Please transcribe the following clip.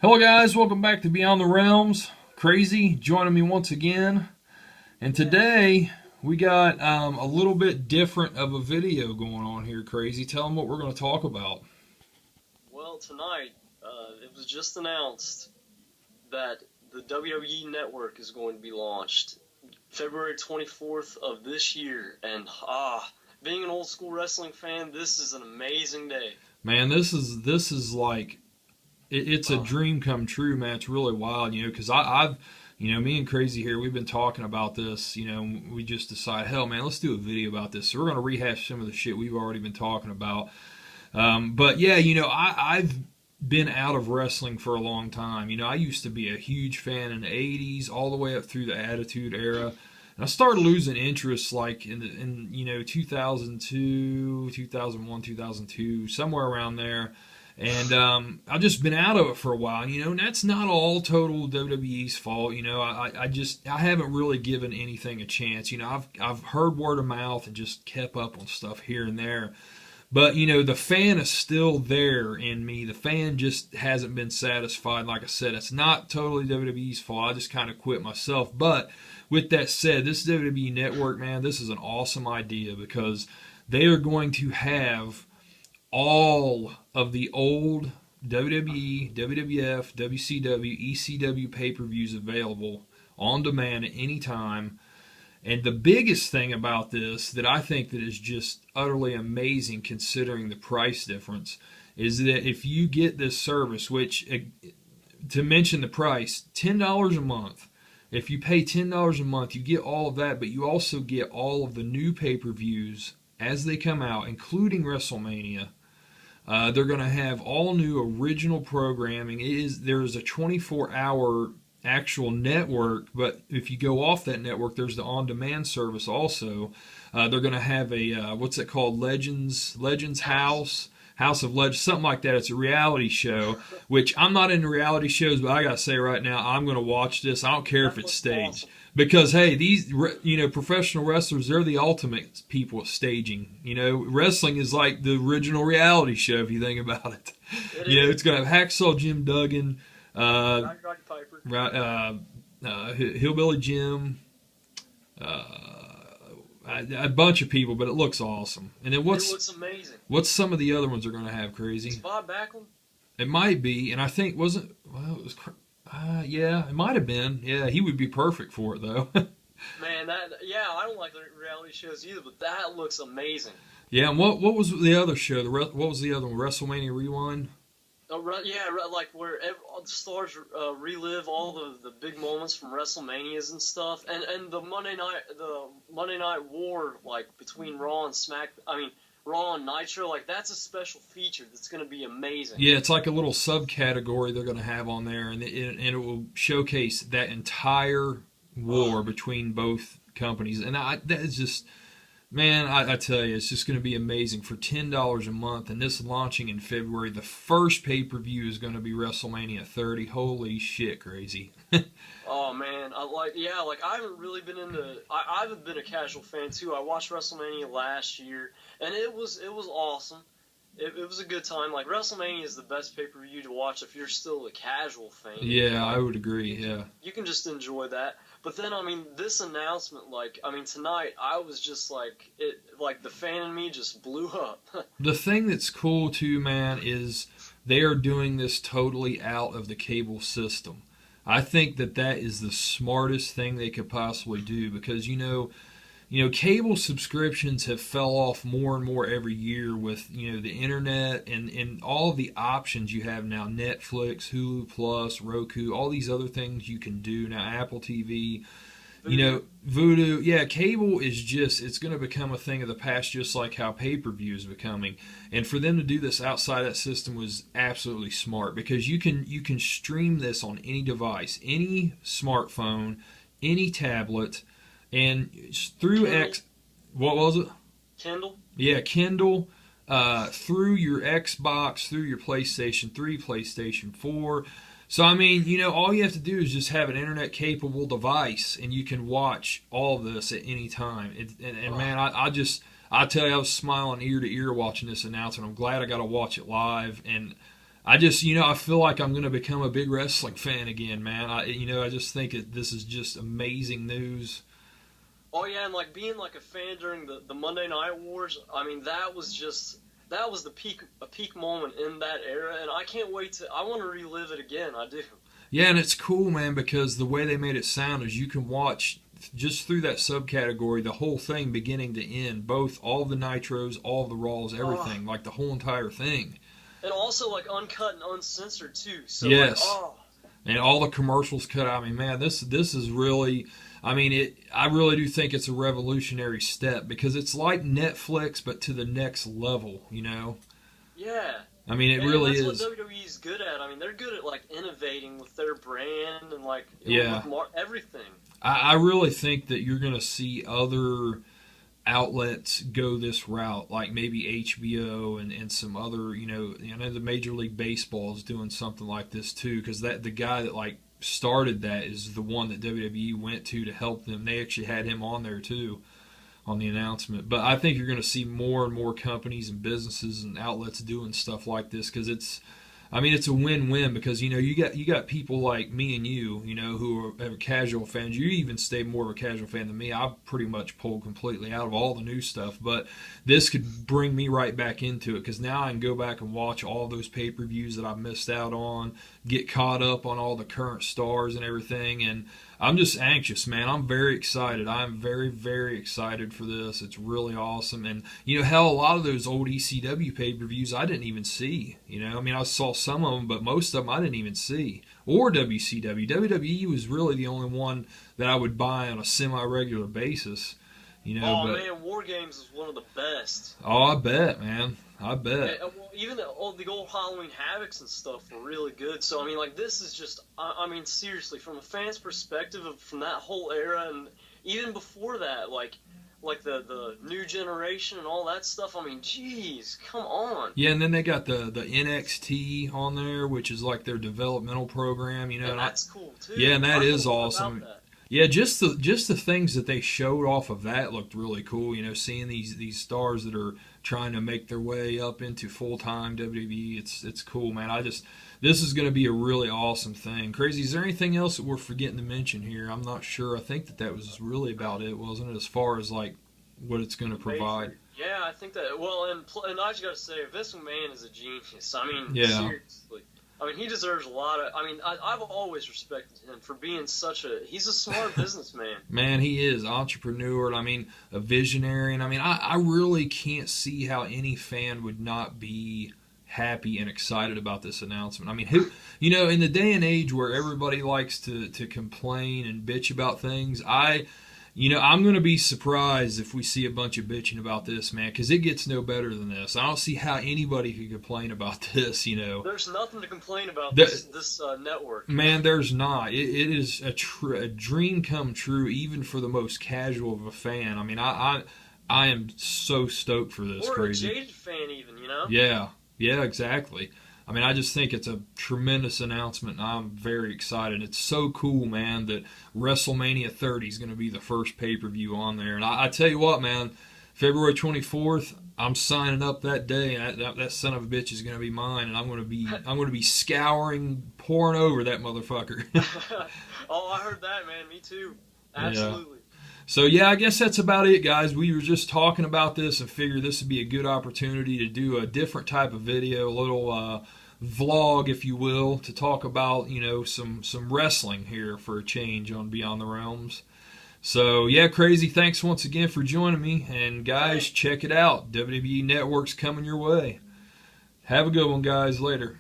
Hello guys, welcome back to Beyond the Realms. Crazy joining me once again. And today we got a little bit different of a video going on here, Crazy. Tell them what we're going to talk about. Well, tonight it was just announced that the WWE Network is going to be launched February 24th of this year. And being an old school wrestling fan, this is an amazing day. Man, this is like it's a dream come true, man. It's really wild, because I've, me and Crazy here, we've been talking about this, we just decided, hell, man, let's do a video about this. So we're going to rehash some of the shit we've already been talking about. But yeah, I've been out of wrestling for a long time. I used to be a huge fan in the 80s, all the way up through the Attitude Era. And I started losing interest like in 2002, 2001, 2002, somewhere around there. And I've just been out of it for a while, and that's not all total WWE's fault. I haven't really given anything a chance. I've heard word of mouth and just kept up on stuff here and there. But, the fan is still there in me. The fan just hasn't been satisfied. Like I said, it's not totally WWE's fault. I just kind of quit myself. But with that said, this WWE Network, man, this is an awesome idea because they are going to have all of the old WWE, WWF, WCW, ECW pay-per-views available on demand at any time. And the biggest thing about this that I think that is just utterly amazing considering the price difference is that if you get this service, which, to mention the price, $10 a month. If you pay $10 a month, you get all of that, but you also get all of the new pay-per-views as they come out, including WrestleMania. They're going to have all new original programming. There is a 24-hour actual network, but if you go off that network, there's the on-demand service also. They're going to have a what's it called? Legends House of Legends, something like that. It's a reality show, which I'm not into reality shows, but I gotta say right now, I'm going to watch this. I don't care if it's staged. Awesome. Because, hey, these, professional wrestlers, they're the ultimate people at staging. Wrestling is like the original reality show, if you think about it. It's going to have Hacksaw Jim Duggan, Roddy Piper, Hillbilly Jim, a bunch of people, but it looks awesome. And then it looks amazing. What's some of the other ones they're going to have, Crazy? Is Bob Backlund? It might be, and I think, it was... yeah, it might have been. Yeah, he would be perfect for it, though. Man, I don't like the reality shows either, but that looks amazing. Yeah, and what was the other show? What was the other one? WrestleMania Rewind? Like where the stars relive all the big moments from WrestleManias and stuff, and the Monday Night War, like between Raw and Raw and Nitro, like that's a special feature that's going to be amazing. Yeah, it's like a little subcategory they're going to have on there, and it will showcase that entire war between both companies. And that is just, man, I tell you, it's just going to be amazing for $10 a month. And this launching in February, the first pay-per-view is going to be WrestleMania 30. Holy shit, Crazy. Oh man, I haven't really been into. I've been a casual fan too. I watched WrestleMania last year, and it was awesome. It was a good time. Like WrestleMania is the best pay-per-view to watch if you're still a casual fan. Yeah, I would agree. Yeah, you can just enjoy that. But then, this announcement, tonight, I was just like the fan in me just blew up. The thing that's cool too, man, is they are doing this totally out of the cable system. I think that is the smartest thing they could possibly do because, cable subscriptions have fell off more and more every year with, the internet and all of the options you have now, Netflix, Hulu Plus, Roku, all these other things you can do now, Apple TV, Vudu. Yeah, cable is it's going to become a thing of the past, just like how pay-per-view is becoming. And for them to do this outside that system was absolutely smart because you can stream this on any device, any smartphone, any tablet, and through what was it? Kindle? Yeah, Kindle, through your Xbox, through your PlayStation 3, PlayStation 4. So, all you have to do is just have an internet-capable device, and you can watch all of this at any time. Man, I tell you, I was smiling ear to ear watching this announcement. I'm glad I got to watch it live, and I just, I feel like I'm going to become a big wrestling fan again, man. I just think this is just amazing news. Oh yeah, and like being like a fan during the Monday Night Wars, I mean that was the peak moment in that era, and I can't wait I want to relive it again. I do. Yeah, and it's cool, man, because the way they made it sound is you can watch just through that subcategory the whole thing beginning to end, both all the Nitros, all the Raws, everything, like the whole entire thing. And also like uncut and uncensored too. So yes. Like, oh. And all the commercials cut out. I mean, man, this is really. I mean, I really do think it's a revolutionary step because it's like Netflix, but to the next level. Yeah. I mean, it really that's is. What WWE's good at. I mean, they're good at like innovating with their brand and like everything. I really think that you're going to see other outlets go this route, like maybe HBO and some other, I know the Major League Baseball is doing something like this too, because the guy that like started that is the one that WWE went to help them. They actually had him on there too on the announcement. But I think you're going to see more and more companies and businesses and outlets doing stuff like this because it's a win-win because you got people like me and you who are casual fans. You even stay more of a casual fan than me. I've pretty much pulled completely out of all the new stuff, but this could bring me right back into it because now I can go back and watch all those pay-per-views that I've missed out on, get caught up on all the current stars and everything, and I'm just anxious, man. I'm very excited. I'm very, very excited for this. It's really awesome. And, hell, a lot of those old ECW pay-per-views I didn't even see. I saw some of them, but most of them I didn't even see. Or WCW. WWE was really the only one that I would buy on a semi-regular basis. Man, War Games is one of the best. Oh, I bet, man. I bet. Yeah, well, even the old Halloween Havocs and stuff were really good. So, I mean, like, this is just, I mean, seriously, from a fan's perspective from that whole era, and even before that, like the new generation and all that stuff, I mean, geez, come on. Yeah, and then they got the NXT on there, which is like their developmental program, And that's cool, too. Yeah, and that is awesome. Yeah, just the things that they showed off of that looked really cool. Seeing these stars that are trying to make their way up into full-time WWE, it's cool, man. This is going to be a really awesome thing. Crazy, is there anything else that we're forgetting to mention here? I'm not sure. I think that was really about it, wasn't it, as far as like what it's going to provide? Yeah, I think that. Well, and I just got to say, Vince McMahon is a genius. I mean, seriously. I mean, he deserves a lot of. I mean, I've always respected him for being he's a smart businessman. Man, he is entrepreneur. And I mean, a visionary. And I mean, I really can't see how any fan would not be happy and excited about this announcement. I mean, in the day and age where everybody likes to complain and bitch about things, I'm going to be surprised if we see a bunch of bitching about this, man, because it gets no better than this. I don't see how anybody could complain about this, There's nothing to complain about this network. Man, there's not. It is a dream come true, even for the most casual of a fan. I mean, I am so stoked for this. Or Crazy. A jaded fan even, Yeah, exactly. I mean, I just think it's a tremendous announcement, and I'm very excited. It's so cool, man, that WrestleMania 30 is going to be the first pay-per-view on there. And I tell you what, man, February 24th, I'm signing up that day, and that son of a bitch is going to be mine, and I'm going to be scouring, pouring over that motherfucker. Oh, I heard that, man. Me too. Absolutely. Yeah. So, yeah, I guess that's about it, guys. We were just talking about this and figured this would be a good opportunity to do a different type of video, a little vlog, if you will, to talk about, some wrestling here for a change on Beyond the Realms. So, yeah, Crazy, thanks once again for joining me. And, guys, check it out. WWE Network's coming your way. Have a good one, guys. Later.